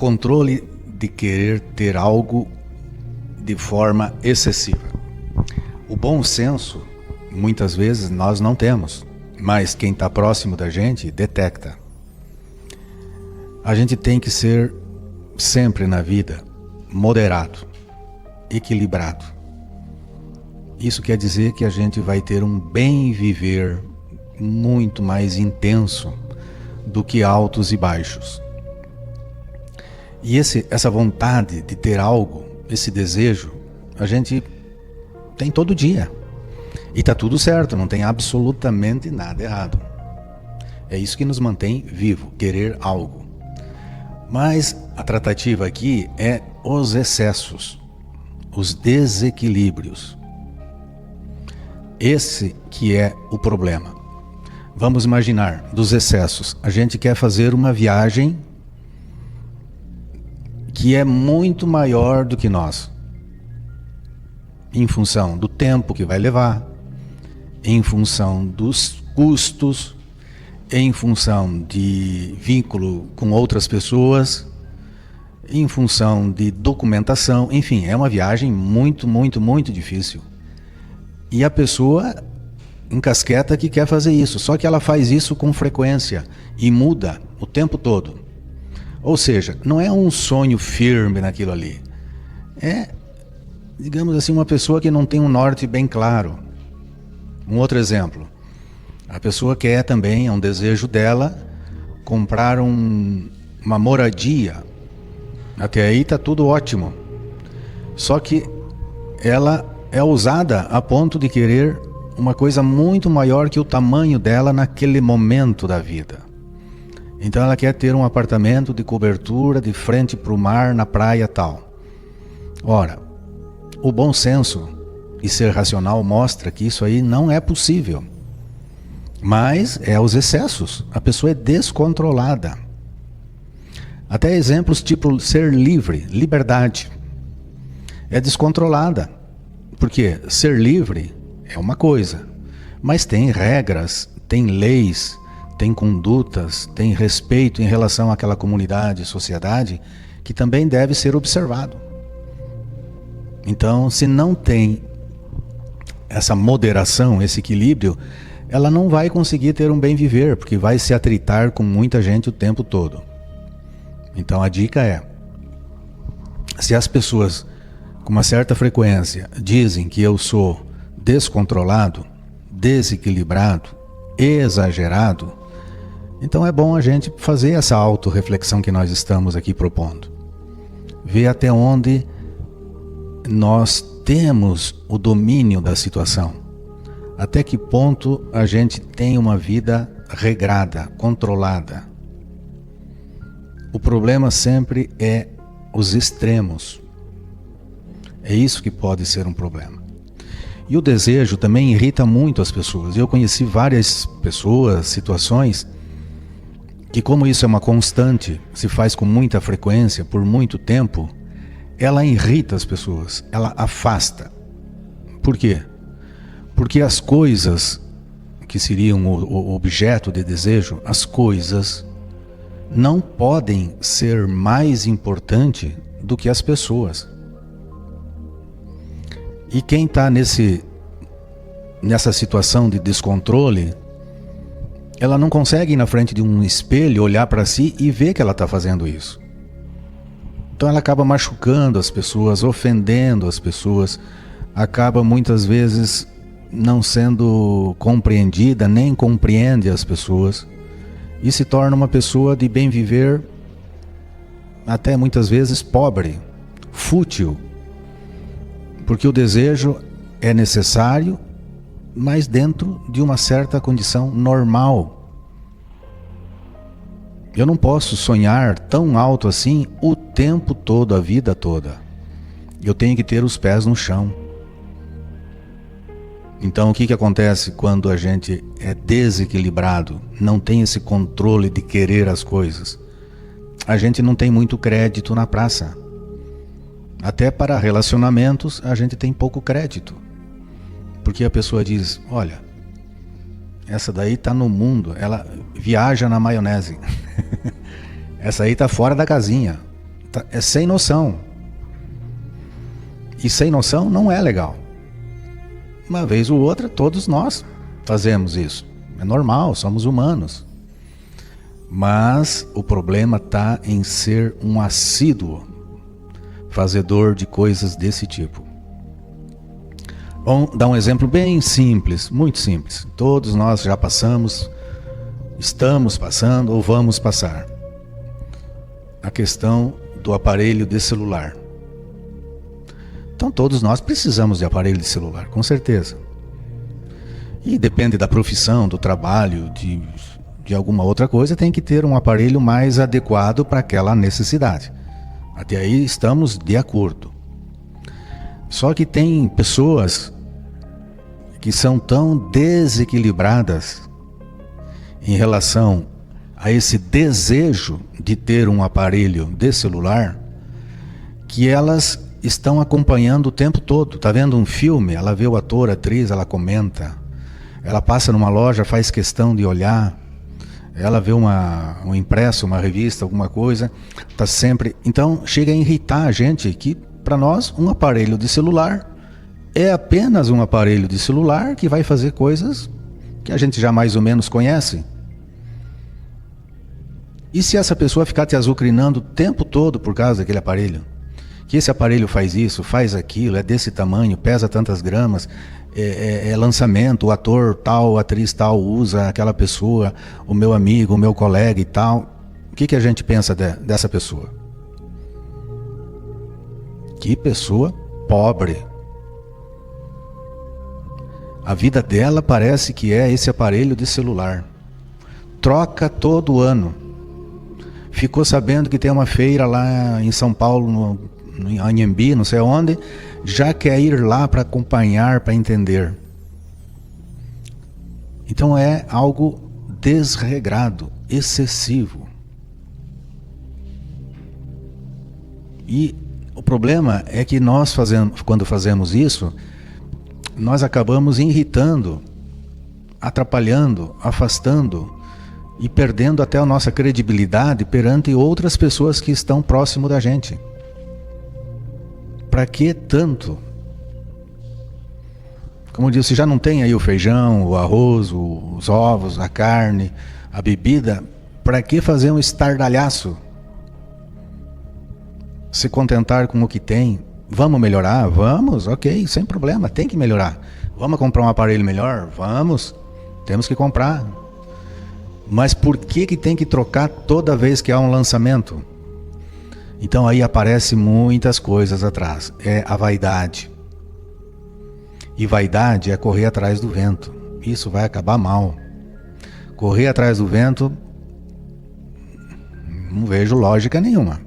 Controle de querer ter algo de forma excessiva. O bom senso, muitas vezes, nós não temos, mas quem está próximo da gente detecta. A gente tem que ser sempre na vida moderado, equilibrado. Isso quer dizer que a gente vai ter um bem viver muito mais intenso do que altos e baixos. E essa vontade de ter algo, esse desejo, a gente tem todo dia. E está tudo certo, não tem absolutamente nada errado. É isso que nos mantém vivo, querer algo. Mas a tratativa aqui é os excessos, os desequilíbrios. Esse que é o problema. Vamos imaginar, dos excessos, a gente quer fazer uma viagem que é muito maior do que nós, em função do tempo que vai levar, em função dos custos, em função de vínculo com outras pessoas, em função de documentação, enfim, é uma viagem muito, muito, muito difícil. E a pessoa encasqueta que quer fazer isso, só que ela faz isso com frequência e muda o tempo todo. Ou seja, não é um sonho firme naquilo ali. É, digamos assim, uma pessoa que não tem um norte bem claro. Um outro exemplo. A pessoa quer também, é um desejo dela, comprar uma moradia. Até aí está tudo ótimo. Só que ela é ousada a ponto de querer uma coisa muito maior que o tamanho dela naquele momento da vida. Então ela quer ter um apartamento de cobertura de frente para o mar, na praia tal. Ora, o bom senso e ser racional mostra que isso aí não é possível. Mas é os excessos. A pessoa é descontrolada. Até exemplos tipo ser livre, liberdade. É descontrolada. Porque ser livre é uma coisa, mas tem regras, tem leis, tem condutas, tem respeito em relação àquela comunidade, sociedade, que também deve ser observado. Então, se não tem essa moderação, esse equilíbrio, ela não vai conseguir ter um bem viver, porque vai se atritar com muita gente o tempo todo. Então a dica é, se as pessoas com uma certa frequência dizem que eu sou descontrolado, desequilibrado, exagerado, então é bom a gente fazer essa autorreflexão que nós estamos aqui propondo. Ver até onde nós temos o domínio da situação. Até que ponto a gente tem uma vida regrada, controlada. O problema sempre é os extremos. É isso que pode ser um problema. E o desejo também irrita muito as pessoas. Eu conheci várias pessoas, situações, que como isso é uma constante, se faz com muita frequência, por muito tempo, ela irrita as pessoas, ela afasta. Por quê? Porque as coisas que seriam o objeto de desejo, as coisas não podem ser mais importante do que as pessoas. E quem está nessa situação de descontrole, ela não consegue ir na frente de um espelho, olhar para si e ver que ela está fazendo isso. Então ela acaba machucando as pessoas, ofendendo as pessoas, acaba muitas vezes não sendo compreendida, nem compreende as pessoas, e se torna uma pessoa de bem viver, até muitas vezes pobre, fútil, porque o desejo é necessário, mas dentro de uma certa condição normal. Eu não posso sonhar tão alto assim o tempo todo, a vida toda. Eu tenho que ter os pés no chão. Então o que acontece quando a gente é desequilibrado, não tem esse controle de querer as coisas? A gente não tem muito crédito na praça. Até para relacionamentos a gente tem pouco crédito. Porque a pessoa diz, olha, essa daí está no mundo, ela viaja na maionese. Essa aí está fora da casinha. É sem noção. E sem noção não é legal. Uma vez ou outra, todos nós fazemos isso. É normal, somos humanos. Mas o problema está em ser um assíduo fazedor de coisas desse tipo. Vamos dar um exemplo bem simples, muito simples. Todos nós já passamos, estamos passando ou vamos passar. A questão do aparelho de celular. Então todos nós precisamos de aparelho de celular, com certeza. E depende da profissão, do trabalho, de alguma outra coisa, tem que ter um aparelho mais adequado para aquela necessidade. Até aí estamos de acordo. Só que tem pessoas que são tão desequilibradas em relação a esse desejo de ter um aparelho de celular, que elas estão acompanhando o tempo todo. Está vendo um filme, ela vê o ator, a atriz, ela comenta. Ela passa numa loja, faz questão de olhar. Ela vê um impresso, uma revista, alguma coisa, está sempre... Então chega a irritar a gente que, para nós, um aparelho de celular é apenas um aparelho de celular que vai fazer coisas que a gente já mais ou menos conhece. E se essa pessoa ficar te azucrinando o tempo todo por causa daquele aparelho? Que esse aparelho faz isso, faz aquilo, é desse tamanho, pesa tantas gramas, é lançamento, o ator tal, a atriz tal usa aquela pessoa, o meu amigo, o meu colega e tal. O que a gente pensa dessa pessoa? Que pessoa pobre. A vida dela parece que é esse aparelho de celular. Troca todo ano. Ficou sabendo que tem uma feira lá em São Paulo, em Anhembi, não sei onde, já quer ir lá para acompanhar, para entender. Então é algo desregrado, excessivo. E o problema é que nós quando fazemos isso, nós acabamos irritando, atrapalhando, afastando e perdendo até a nossa credibilidade perante outras pessoas que estão próximo da gente. Para que tanto? Como eu disse, já não tem aí o feijão, o arroz, os ovos, a carne, a bebida. Para que fazer um estardalhaço? Se contentar com o que tem. Vamos melhorar? Vamos, ok, sem problema, tem que melhorar. Vamos comprar um aparelho melhor? Vamos, temos que comprar. Mas por que tem que trocar toda vez que há um lançamento? Então aí aparecem muitas coisas atrás. É a vaidade. E vaidade é correr atrás do vento. Isso vai acabar mal. Correr atrás do vento, não vejo lógica nenhuma.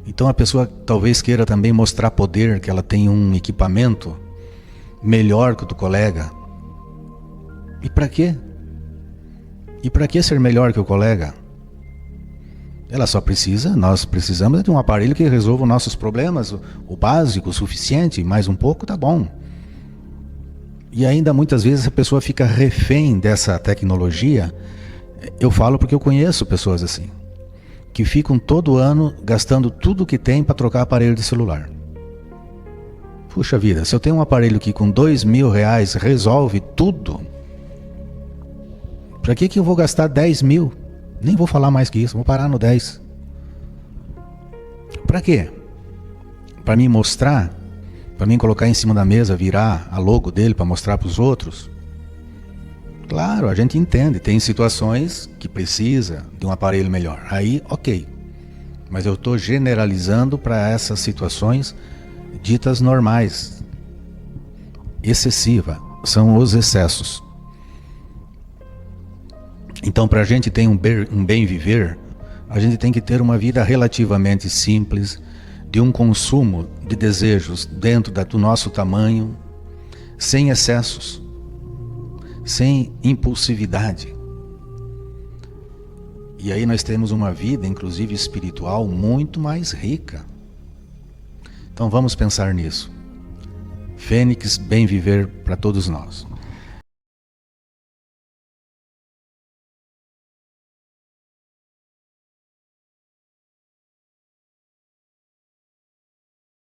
Então a pessoa talvez queira também mostrar poder, que ela tem um equipamento melhor que o do colega. E para quê? E para que ser melhor que o colega? Ela só precisa, nós precisamos de um aparelho que resolva os nossos problemas, o básico, o suficiente, mais um pouco tá bom. E ainda muitas vezes a pessoa fica refém dessa tecnologia. Eu falo porque eu conheço pessoas assim, que ficam todo ano gastando tudo que tem para trocar aparelho de celular. Puxa vida, se eu tenho um aparelho que com R$2.000 resolve tudo, para que eu vou gastar 10 mil? Nem vou falar mais que isso, vou parar no 10. Para quê? Para mim mostrar, para mim colocar em cima da mesa, virar a logo dele para mostrar para os outros? Claro, a gente entende, tem situações que precisa de um aparelho melhor. Aí, ok. Mas eu estou generalizando para essas situações ditas normais. Excessiva, são os excessos. Então, para a gente ter um bem viver, a gente tem que ter uma vida relativamente simples, de um consumo de desejos dentro do nosso tamanho, sem excessos, sem impulsividade. E aí nós temos uma vida, inclusive espiritual, muito mais rica. Então vamos pensar nisso. Fênix, bem viver para todos nós.